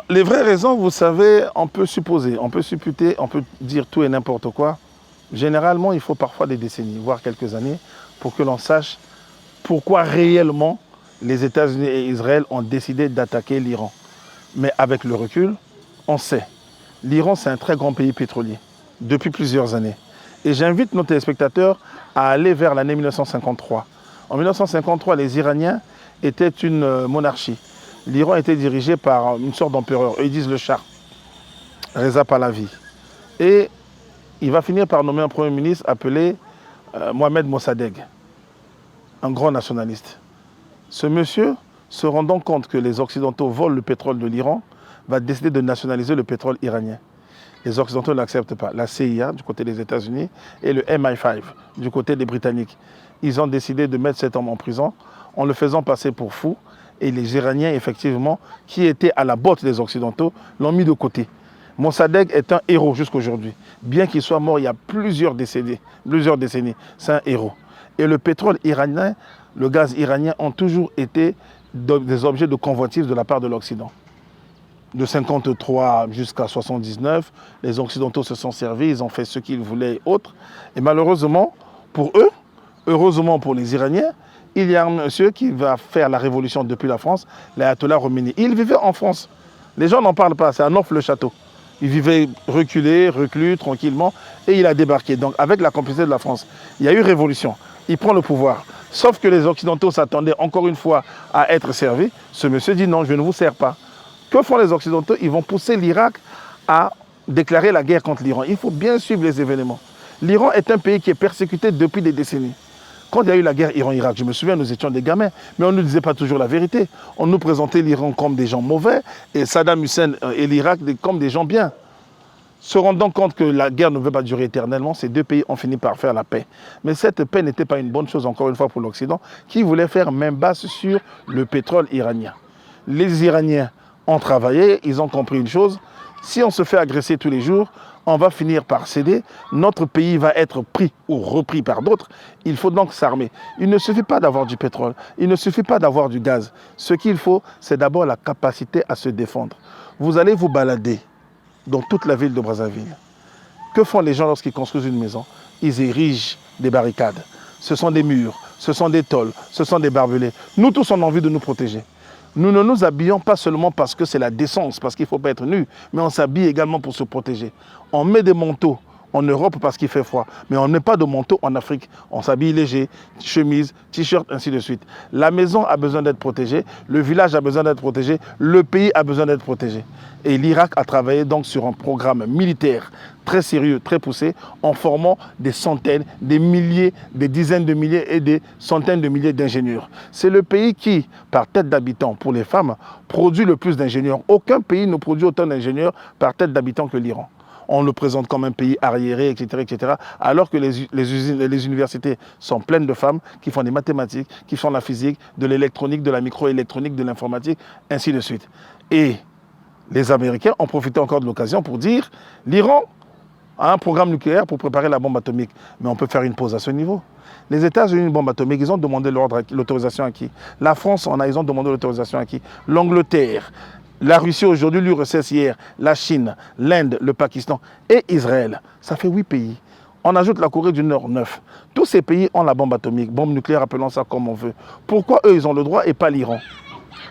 Les vraies raisons, vous savez, on peut supposer, on peut supputer, on peut dire tout et n'importe quoi. Généralement, il faut parfois des décennies, voire quelques années, pour que l'on sache pourquoi réellement les États-Unis et Israël ont décidé d'attaquer l'Iran. Mais avec le recul, on sait. L'Iran, c'est un très grand pays pétrolier, depuis plusieurs années. Et j'invite nos téléspectateurs à aller vers l'année 1953. En 1953, les Iraniens étaient une monarchie. L'Iran était dirigé par une sorte d'empereur, eux ils disent le Shah, Reza Pahlavi. Et il va finir par nommer un premier ministre appelé Mohamed Mossadegh, un grand nationaliste. Ce monsieur, se rendant compte que les Occidentaux volent le pétrole de l'Iran, va décider de nationaliser le pétrole iranien. Les Occidentaux ne l'acceptent pas. La CIA du côté des États-Unis et le MI5 du côté des Britanniques. Ils ont décidé de mettre cet homme en prison en le faisant passer pour fou. Et les Iraniens, effectivement, qui étaient à la botte des Occidentaux, l'ont mis de côté. Mossadegh est un héros jusqu'aujourd'hui. Bien qu'il soit mort il y a plusieurs décennies, c'est un héros. Et le pétrole iranien, le gaz iranien ont toujours été des objets de convoitise de la part de l'Occident. De 53 jusqu'à 79, les Occidentaux se sont servis, ils ont fait ce qu'ils voulaient et autres. Et malheureusement, pour eux, heureusement pour les Iraniens, il y a un monsieur qui va faire la révolution depuis la France, l'ayatollah Khomeini. Il vivait en France. Les gens n'en parlent pas, c'est à North-le-Château. Il vivait reculé, reclus, tranquillement, et il a débarqué. Donc avec la complicité de la France, il y a eu révolution. Il prend le pouvoir. Sauf que les Occidentaux s'attendaient encore une fois à être servis. Ce monsieur dit non, je ne vous sers pas. Que font les Occidentaux? Ils vont pousser l'Irak à déclarer la guerre contre l'Iran. Il faut bien suivre les événements. L'Iran est un pays qui est persécuté depuis des décennies. Quand il y a eu la guerre Iran-Irak, je me souviens, nous étions des gamins, mais on ne nous disait pas toujours la vérité. On nous présentait l'Iran comme des gens mauvais et Saddam Hussein et l'Irak comme des gens bien. Se rendant compte que la guerre ne veut pas durer éternellement, ces deux pays ont fini par faire la paix. Mais cette paix n'était pas une bonne chose, encore une fois, pour l'Occident, qui voulait faire main basse sur le pétrole iranien. Les Iraniens ont travaillé, ils ont compris une chose, si on se fait agresser tous les jours, on va finir par céder, notre pays va être pris ou repris par d'autres, il faut donc s'armer. Il ne suffit pas d'avoir du pétrole, il ne suffit pas d'avoir du gaz. Ce qu'il faut, c'est d'abord la capacité à se défendre. Vous allez vous balader dans toute la ville de Brazzaville. Que font les gens lorsqu'ils construisent une maison? Ils érigent des barricades. Ce sont des murs, ce sont des tôles, ce sont des barbelés. Nous tous, on a envie de nous protéger. Nous ne nous habillons pas seulement parce que c'est la décence, parce qu'il ne faut pas être nu, mais on s'habille également pour se protéger. On met des manteaux en Europe parce qu'il fait froid, mais on ne met pas de manteau en Afrique. On s'habille léger, chemise, t-shirt, ainsi de suite. La maison a besoin d'être protégée, le village a besoin d'être protégé, le pays a besoin d'être protégé. Et l'Irak a travaillé donc sur un programme militaire très sérieux, très poussé, en formant des centaines, des milliers, des dizaines de milliers et des centaines de milliers d'ingénieurs. C'est le pays qui, par tête d'habitant pour les femmes, produit le plus d'ingénieurs. Aucun pays ne produit autant d'ingénieurs par tête d'habitant que l'Iran. On le présente comme un pays arriéré, etc., alors que les universités sont pleines de femmes qui font des mathématiques, qui font la physique, de l'électronique, de la microélectronique, de l'informatique, ainsi de suite. Et les Américains ont profité encore de l'occasion pour dire l'Iran a un programme nucléaire pour préparer la bombe atomique. Mais on peut faire une pause à ce niveau. Les États-Unis, une bombe atomique, ils ont demandé l'autorisation à qui? La France, ils ont demandé l'autorisation à qui? L'Angleterre, la Russie aujourd'hui, l'URSS hier, la Chine, l'Inde, le Pakistan et Israël. Ça fait 8 pays. On ajoute la Corée du Nord, 9. Tous ces pays ont la bombe atomique, bombe nucléaire, appelons ça comme on veut. Pourquoi eux, ils ont le droit et pas l'Iran?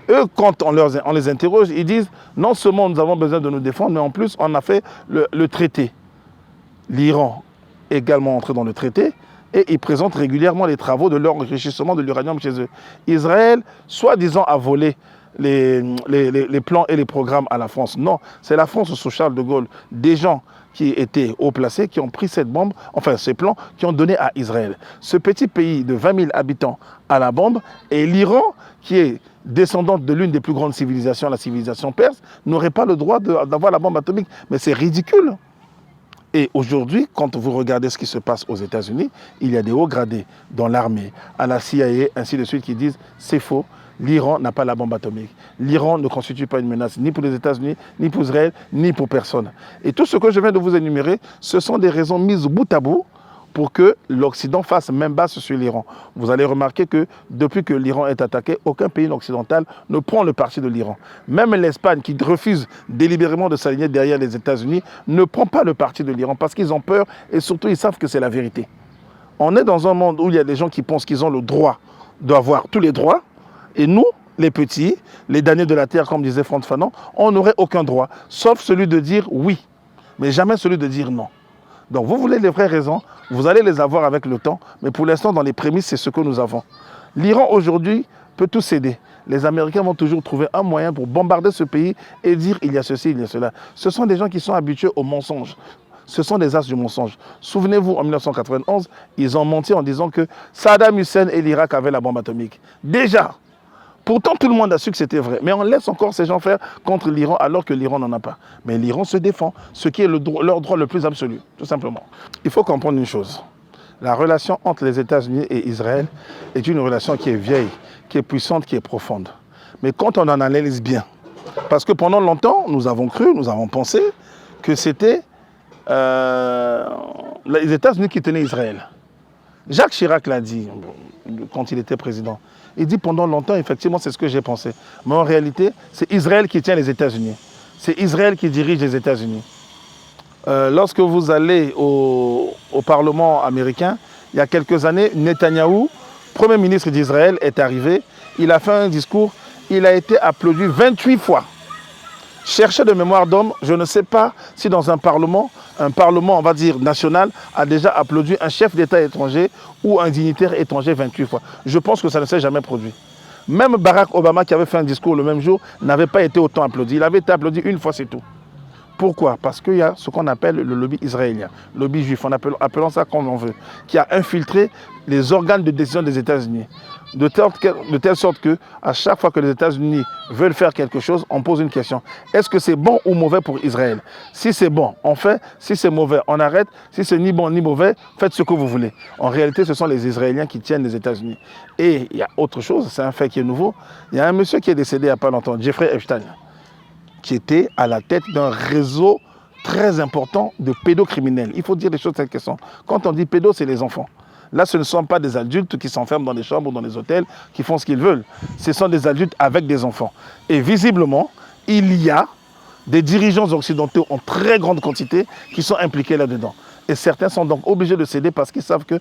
Eux, quand on les interroge, ils disent non seulement nous avons besoin de nous défendre, mais en plus, on a fait le traité. L'Iran est également entré dans le traité et ils présentent régulièrement les travaux de l'enrichissement de l'uranium chez eux. Israël, soi-disant, a volé les plans et les programmes à la France. Non, c'est la France sous Charles de Gaulle, des gens qui étaient haut placés, qui ont pris cette bombe, enfin ces plans, qui ont donné à Israël. Ce petit pays de 20 000 habitants a la bombe, et l'Iran, qui est descendante de l'une des plus grandes civilisations, la civilisation perse, n'aurait pas le droit d'avoir la bombe atomique. Mais c'est ridicule. Et aujourd'hui, quand vous regardez ce qui se passe aux États-Unis, il y a des hauts gradés dans l'armée, à la CIA, ainsi de suite, qui disent c'est faux, l'Iran n'a pas la bombe atomique. L'Iran ne constitue pas une menace ni pour les États-Unis, ni pour Israël, ni pour personne. Et tout ce que je viens de vous énumérer, ce sont des raisons mises bout à bout pour que l'Occident fasse main basse sur l'Iran. Vous allez remarquer que depuis que l'Iran est attaqué, aucun pays occidental ne prend le parti de l'Iran. Même l'Espagne, qui refuse délibérément de s'aligner derrière les États-Unis, ne prend pas le parti de l'Iran parce qu'ils ont peur et surtout ils savent que c'est la vérité. On est dans un monde où il y a des gens qui pensent qu'ils ont le droit d'avoir tous les droits et nous, les petits, les damnés de la terre, comme disait Frantz Fanon, on n'aurait aucun droit, sauf celui de dire oui, mais jamais celui de dire non. Donc vous voulez les vraies raisons, vous allez les avoir avec le temps, mais pour l'instant, dans les prémices, c'est ce que nous avons. L'Iran aujourd'hui peut tout céder. Les Américains vont toujours trouver un moyen pour bombarder ce pays et dire il y a ceci, il y a cela. Ce sont des gens qui sont habitués au mensonge. Ce sont des as du mensonge. Souvenez-vous, en 1991, ils ont menti en disant que Saddam Hussein et l'Irak avaient la bombe atomique. Déjà. Pourtant, tout le monde a su que c'était vrai. Mais on laisse encore ces gens faire contre l'Iran alors que l'Iran n'en a pas. Mais l'Iran se défend, ce qui est leur droit le plus absolu, tout simplement. Il faut comprendre une chose. La relation entre les États-Unis et Israël est une relation qui est vieille, qui est puissante, qui est profonde. Mais quand on en analyse bien, parce que pendant longtemps, nous avons cru, nous avons pensé que c'était les États-Unis qui tenaient Israël. Jacques Chirac l'a dit quand il était président. Il dit pendant longtemps, effectivement, c'est ce que j'ai pensé. Mais en réalité, c'est Israël qui tient les États-Unis. C'est Israël qui dirige les États-Unis. Lorsque vous allez au Parlement américain, il y a quelques années, Netanyahou, Premier ministre d'Israël, est arrivé. Il a fait un discours. Il a été applaudi 28 fois. Cherchez de mémoire d'homme, je ne sais pas si dans un parlement, on va dire national, a déjà applaudi un chef d'État étranger ou un dignitaire étranger 28 fois. Je pense que ça ne s'est jamais produit. Même Barack Obama, qui avait fait un discours le même jour, n'avait pas été autant applaudi. Il avait été applaudi une fois, c'est tout. Pourquoi? Parce qu'il y a ce qu'on appelle le lobby israélien, le lobby juif, appelons ça comme on veut, qui a infiltré les organes de décision des États-Unis. De telle sorte que, à chaque fois que les États-Unis veulent faire quelque chose, on pose une question. Est-ce que c'est bon ou mauvais pour Israël? Si c'est bon, on fait. Si c'est mauvais, on arrête. Si c'est ni bon ni mauvais, faites ce que vous voulez. En réalité, ce sont les Israéliens qui tiennent les États-Unis. Et il y a autre chose, c'est un fait qui est nouveau. Il y a un monsieur qui est décédé il n'y a pas longtemps, Jeffrey Epstein, qui était à la tête d'un réseau très important de pédocriminels. Il faut dire les choses telles qu'elles sont. Quand on dit pédo, c'est les enfants. Là, ce ne sont pas des adultes qui s'enferment dans des chambres ou dans des hôtels, qui font ce qu'ils veulent. Ce sont des adultes avec des enfants. Et visiblement, il y a des dirigeants occidentaux en très grande quantité qui sont impliqués là-dedans. Et certains sont donc obligés de céder parce qu'ils savent que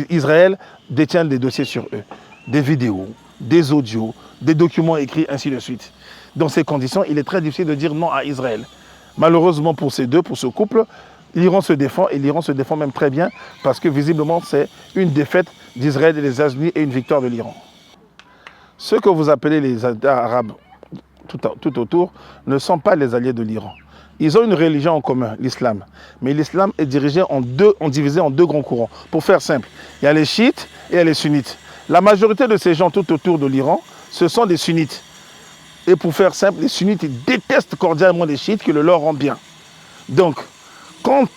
Israël détient des dossiers sur eux. Des vidéos, des audios, des documents écrits, ainsi de suite. Dans ces conditions, il est très difficile de dire non à Israël. Malheureusement pour ces deux, pour ce couple, l'Iran se défend, et l'Iran se défend même très bien, parce que visiblement c'est une défaite d'Israël et des États-Unis et une victoire de l'Iran. Ceux que vous appelez les États arabes tout autour ne sont pas les alliés de l'Iran. Ils ont une religion en commun, l'islam. Mais l'islam est divisé en deux grands courants. Pour faire simple, il y a les chiites et il y a les sunnites. La majorité de ces gens tout autour de l'Iran, ce sont des sunnites. Et pour faire simple, les sunnites ils détestent cordialement les chiites qui le leur rendent bien. Donc, quand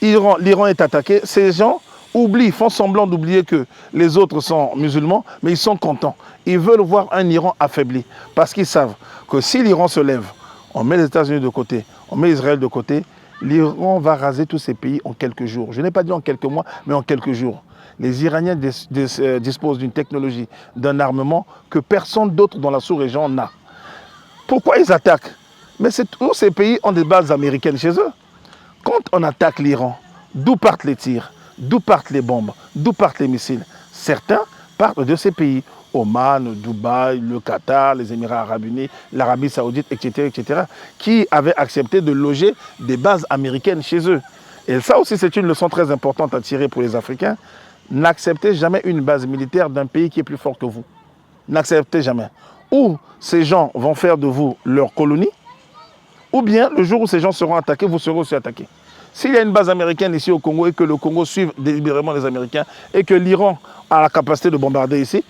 l'Iran est attaqué, ces gens oublient, font semblant d'oublier que les autres sont musulmans, mais ils sont contents. Ils veulent voir un Iran affaibli, parce qu'ils savent que si l'Iran se lève, on met les États-Unis de côté, on met Israël de côté, l'Iran va raser tous ces pays en quelques jours. Je n'ai pas dit en quelques mois, mais en quelques jours. Les Iraniens disposent d'une technologie, d'un armement que personne d'autre dans la sous-région n'a. Pourquoi ils attaquent? Mais tous ces pays ont des bases américaines chez eux. Quand on attaque l'Iran, d'où partent les tirs? D'où partent les bombes? D'où partent les missiles? Certains partent de ces pays. Oman, Dubaï, le Qatar, les Émirats arabes unis, l'Arabie saoudite, etc., qui avaient accepté de loger des bases américaines chez eux. Et ça aussi, c'est une leçon très importante à tirer pour les Africains. N'acceptez jamais une base militaire d'un pays qui est plus fort que vous. N'acceptez jamais. Ou ces gens vont faire de vous leur colonie, ou bien le jour où ces gens seront attaqués, vous serez aussi attaqués. S'il y a une base américaine ici au Congo et que le Congo suive délibérément les Américains et que l'Iran a la capacité de bombarder ici,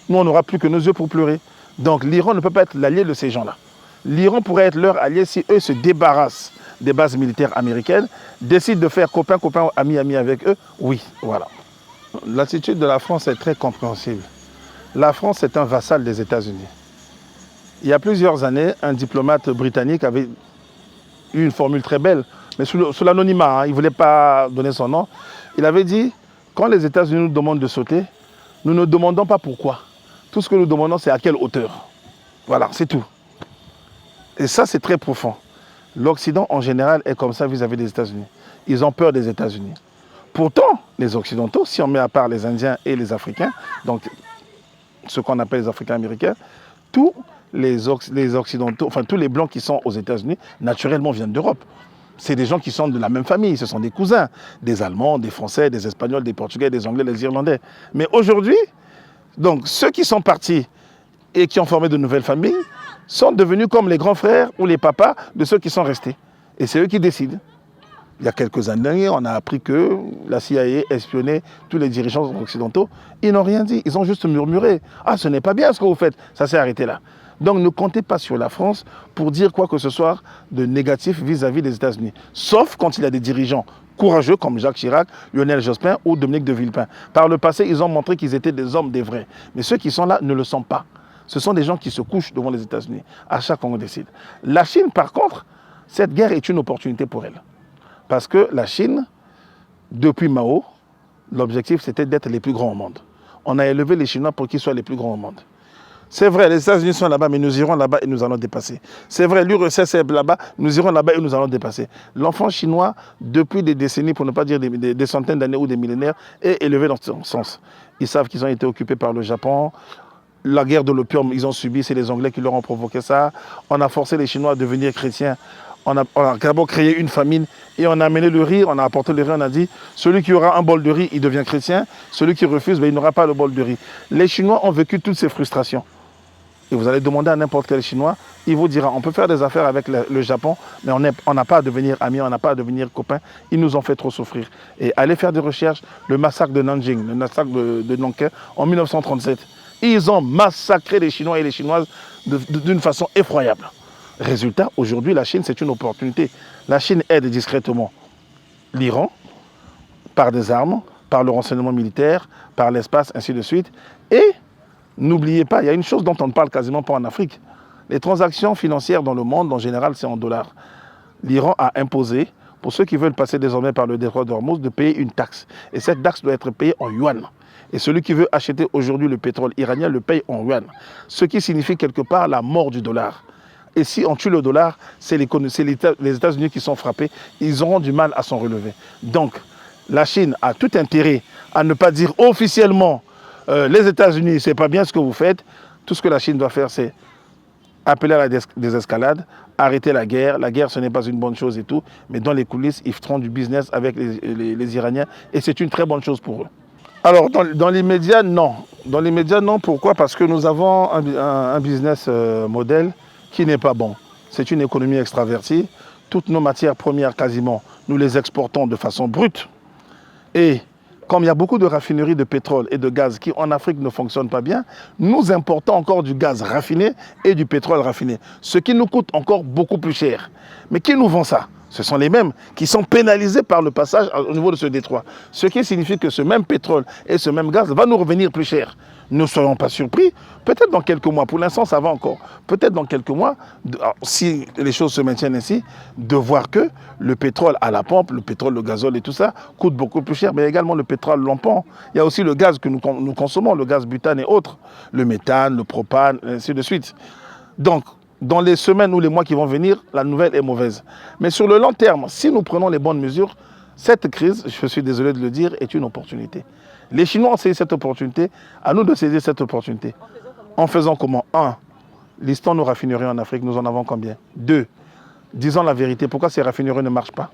nous on n'aura plus que nos yeux pour pleurer. Donc l'Iran ne peut pas être l'allié de ces gens-là. L'Iran pourrait être leur allié si eux se débarrassent des bases militaires américaines, décident de faire copain, ami avec eux, oui, voilà. L'attitude de la France est très compréhensible. La France est un vassal des États-Unis. Il y a plusieurs années, un diplomate britannique avait eu une formule très belle, mais sous l'anonymat, il ne voulait pas donner son nom. Il avait dit Quand les États-Unis nous demandent de sauter, nous ne demandons pas pourquoi. Tout ce que nous demandons, c'est à quelle hauteur. Voilà, c'est tout. Et ça, c'est très profond. L'Occident, en général, est comme ça vis-à-vis des États-Unis. Ils ont peur des États-Unis. Pourtant, les Occidentaux, si on met à part les Indiens et les Africains, donc ce qu'on appelle les Africains américains, tous les Occidentaux, enfin tous les Blancs qui sont aux États-Unis, naturellement viennent d'Europe. C'est des gens qui sont de la même famille, ce sont des cousins, des Allemands, des Français, des Espagnols, des Portugais, des Anglais, des Irlandais. Mais aujourd'hui, donc ceux qui sont partis et qui ont formé de nouvelles familles sont devenus comme les grands frères ou les papas de ceux qui sont restés. Et c'est eux qui décident. Il y a quelques années, on a appris que la CIA espionnait tous les dirigeants occidentaux. Ils n'ont rien dit, ils ont juste murmuré. Ah, ce n'est pas bien ce que vous faites. Ça s'est arrêté là. Donc ne comptez pas sur la France pour dire quoi que ce soit de négatif vis-à-vis des États-Unis. Sauf quand il y a des dirigeants courageux comme Jacques Chirac, Lionel Jospin ou Dominique de Villepin. Par le passé, ils ont montré qu'ils étaient des hommes, des vrais. Mais ceux qui sont là ne le sont pas. Ce sont des gens qui se couchent devant les États-Unis à chaque fois qu'on décide. La Chine, par contre, cette guerre est une opportunité pour elle. Parce que la Chine, depuis Mao, l'objectif c'était d'être les plus grands au monde. On a élevé les Chinois pour qu'ils soient les plus grands au monde. C'est vrai, les États-Unis sont là-bas, mais nous irons là-bas et nous allons dépasser. C'est vrai, l'URSS est là-bas, nous irons là-bas et nous allons dépasser. L'enfant chinois, depuis des décennies, pour ne pas dire des centaines d'années ou des millénaires, est élevé dans ce sens. Ils savent qu'ils ont été occupés par le Japon. La guerre de l'opium, ils ont subi, c'est les Anglais qui leur ont provoqué ça. On a forcé les Chinois à devenir chrétiens. On a d'abord créé une famine et on a amené le riz, on a apporté le riz, on a dit celui qui aura un bol de riz, il devient chrétien. Celui qui refuse, il n'aura pas le bol de riz. Les Chinois ont vécu toutes ces frustrations. Et vous allez demander à n'importe quel Chinois, il vous dira, on peut faire des affaires avec le Japon, mais on n'a pas à devenir amis, on n'a pas à devenir copains. Ils nous ont fait trop souffrir. Et allez faire des recherches, le massacre de Nanjing, le massacre de Nankin en 1937. Ils ont massacré les Chinois et les Chinoises d'une façon effroyable. Résultat, aujourd'hui, la Chine, c'est une opportunité. La Chine aide discrètement l'Iran par des armes, par le renseignement militaire, par l'espace, ainsi de suite. Et n'oubliez pas, il y a une chose dont on ne parle quasiment pas en Afrique. Les transactions financières dans le monde, en général, c'est en dollars. L'Iran a imposé, pour ceux qui veulent passer désormais par le détroit d'Ormuz, de payer une taxe. Et cette taxe doit être payée en yuan. Et celui qui veut acheter aujourd'hui le pétrole iranien le paye en yuan. Ce qui signifie quelque part la mort du dollar. Et si on tue le dollar, c'est les États-Unis qui sont frappés. Ils auront du mal à s'en relever. Donc, la Chine a tout intérêt à ne pas dire officiellement les États-Unis, c'est pas bien ce que vous faites. Tout ce que la Chine doit faire, c'est appeler à la désescalade, arrêter la guerre. La guerre, ce n'est pas une bonne chose et tout. Mais dans les coulisses, ils feront du business avec les Iraniens. Et c'est une très bonne chose pour eux. Alors, dans les médias, non. Dans les médias, non. Pourquoi? Parce que nous avons un business modèle qui n'est pas bon. C'est une économie extravertie. Toutes nos matières premières, quasiment, nous les exportons de façon brute. Et comme il y a beaucoup de raffineries de pétrole et de gaz qui, en Afrique, ne fonctionnent pas bien, nous importons encore du gaz raffiné et du pétrole raffiné. Ce qui nous coûte encore beaucoup plus cher. Mais qui nous vend ça? Ce sont les mêmes qui sont pénalisés par le passage au niveau de ce détroit. Ce qui signifie que ce même pétrole et ce même gaz va nous revenir plus cher. Ne soyons pas surpris, peut-être dans quelques mois, pour l'instant ça va encore, peut-être dans quelques mois, si les choses se maintiennent ainsi, de voir que le pétrole à la pompe, le pétrole, le gazole et tout ça, coûte beaucoup plus cher, mais également le pétrole lampant. Il y a aussi le gaz que nous consommons, le gaz butane et autres, le méthane, le propane, ainsi de suite. Donc, dans les semaines ou les mois qui vont venir, la nouvelle est mauvaise. Mais sur le long terme, si nous prenons les bonnes mesures, cette crise, je suis désolé de le dire, est une opportunité. Les Chinois ont saisi cette opportunité, à nous de saisir cette opportunité. En faisant comment? 1. Listons nos raffineries en Afrique, nous en avons combien? 2. Disons la vérité, pourquoi ces raffineries ne marchent pas?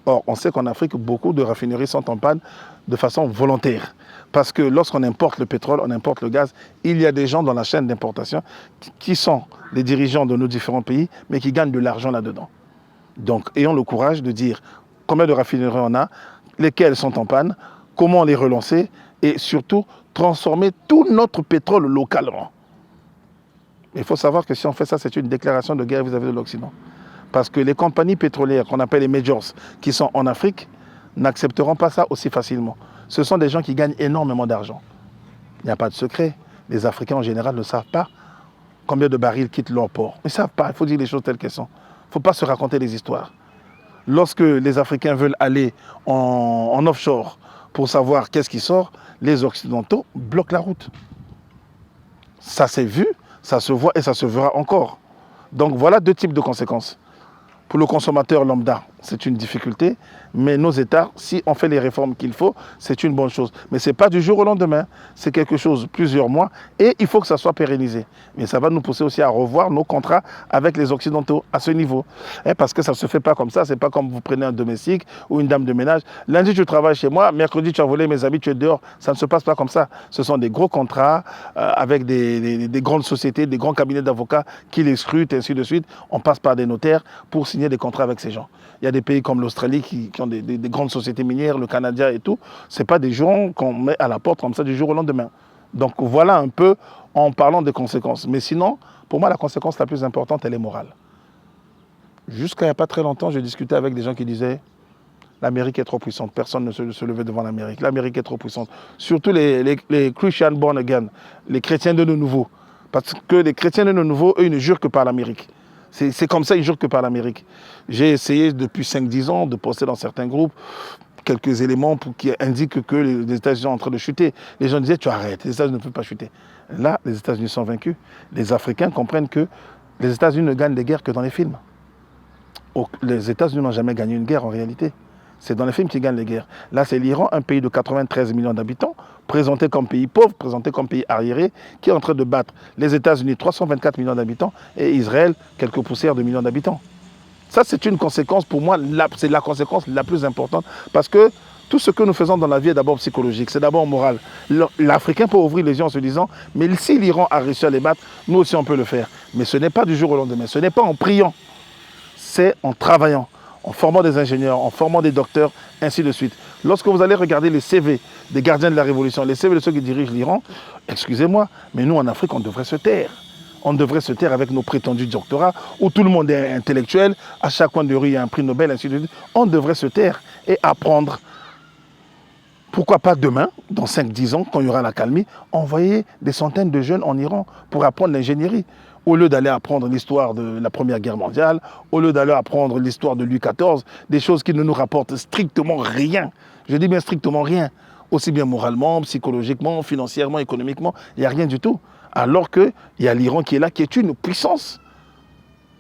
Or, on sait qu'en Afrique, beaucoup de raffineries sont en panne de façon volontaire. Parce que lorsqu'on importe le pétrole, on importe le gaz, il y a des gens dans la chaîne d'importation qui sont les dirigeants de nos différents pays, mais qui gagnent de l'argent là-dedans. Donc, ayons le courage de dire combien de raffineries on a, lesquelles sont en panne, comment les relancer et surtout transformer tout notre pétrole localement. Il faut savoir que si on fait ça, c'est une déclaration de guerre vis-à-vis de l'Occident. Parce que les compagnies pétrolières qu'on appelle les majors, qui sont en Afrique, n'accepteront pas ça aussi facilement. Ce sont des gens qui gagnent énormément d'argent. Il n'y a pas de secret. Les Africains en général ne savent pas combien de barils quittent leur port. Ils ne savent pas, il faut dire les choses telles qu'elles sont. Il ne faut pas se raconter des histoires. Lorsque les Africains veulent aller en offshore pour savoir qu'est-ce qui sort, les Occidentaux bloquent la route. Ça s'est vu, ça se voit et ça se verra encore. Donc voilà deux types de conséquences. Pour le consommateur lambda, c'est une difficulté, mais nos États, si on fait les réformes qu'il faut, c'est une bonne chose. Mais ce n'est pas du jour au lendemain, c'est quelque chose, plusieurs mois, et il faut que ça soit pérennisé. Mais ça va nous pousser aussi à revoir nos contrats avec les Occidentaux à ce niveau. Parce que ça ne se fait pas comme ça, ce n'est pas comme vous prenez un domestique ou une dame de ménage. Lundi, tu travailles chez moi, mercredi, tu as volé mes habits, tu es dehors. Ça ne se passe pas comme ça. Ce sont des gros contrats avec des grandes sociétés, des grands cabinets d'avocats qui les scrutent, et ainsi de suite. On passe par des notaires pour signer des contrats avec ces gens. Il y a des pays comme l'Australie qui ont des grandes sociétés minières, le Canada et tout. Ce n'est pas des gens qu'on met à la porte comme ça du jour au lendemain. Donc voilà un peu en parlant des conséquences. Mais sinon, pour moi, la conséquence la plus importante, elle est morale. Jusqu'à il n'y a pas très longtemps, je discutais avec des gens qui disaient l'Amérique est trop puissante, personne ne se levait devant l'Amérique. L'Amérique est trop puissante. Surtout les Christian born again, les chrétiens de nos nouveaux. Parce que les chrétiens de nos nouveaux, eux, ils ne jurent que par l'Amérique. C'est comme ça, ils jurent que par l'Amérique. J'ai essayé depuis 5-10 ans de poster dans certains groupes quelques éléments qui indiquent que les États-Unis sont en train de chuter. Les gens disaient, tu arrêtes, les États-Unis ne peuvent pas chuter. Là, les États-Unis sont vaincus. Les Africains comprennent que les États-Unis ne gagnent des guerres que dans les films. Les États-Unis n'ont jamais gagné une guerre en réalité. C'est dans les films qu'ils gagnent les guerres. Là, c'est l'Iran, un pays de 93 millions d'habitants, présenté comme pays pauvre, présenté comme pays arriéré, qui est en train de battre les États-Unis, 324 millions d'habitants, et Israël, quelques poussières de millions d'habitants. Ça, c'est une conséquence, pour moi, c'est la conséquence la plus importante, parce que tout ce que nous faisons dans la vie est d'abord psychologique, c'est d'abord moral. L'Africain peut ouvrir les yeux en se disant, mais si l'Iran a réussi à les battre, nous aussi on peut le faire. Mais ce n'est pas du jour au lendemain, ce n'est pas en priant, c'est en travaillant, en formant des ingénieurs, en formant des docteurs, ainsi de suite. Lorsque vous allez regarder les CV des gardiens de la Révolution, les CV de ceux qui dirigent l'Iran, excusez-moi, mais nous en Afrique, on devrait se taire. On devrait se taire avec nos prétendus doctorats, où tout le monde est intellectuel, à chaque coin de rue, il y a un prix Nobel, ainsi de suite. On devrait se taire et apprendre. Pourquoi pas demain, dans 5-10 ans, quand il y aura la calmie, envoyer des centaines de jeunes en Iran pour apprendre l'ingénierie. Au lieu d'aller apprendre l'histoire de la Première Guerre mondiale, au lieu d'aller apprendre l'histoire de Louis XIV, des choses qui ne nous rapportent strictement rien. Je dis bien strictement rien. Aussi bien moralement, psychologiquement, financièrement, économiquement, il n'y a rien du tout. Alors qu'il y a l'Iran qui est là, qui est une puissance.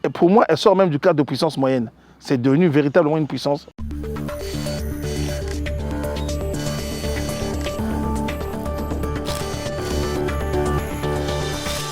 Et pour moi, elle sort même du cadre de puissance moyenne. C'est devenu véritablement une puissance.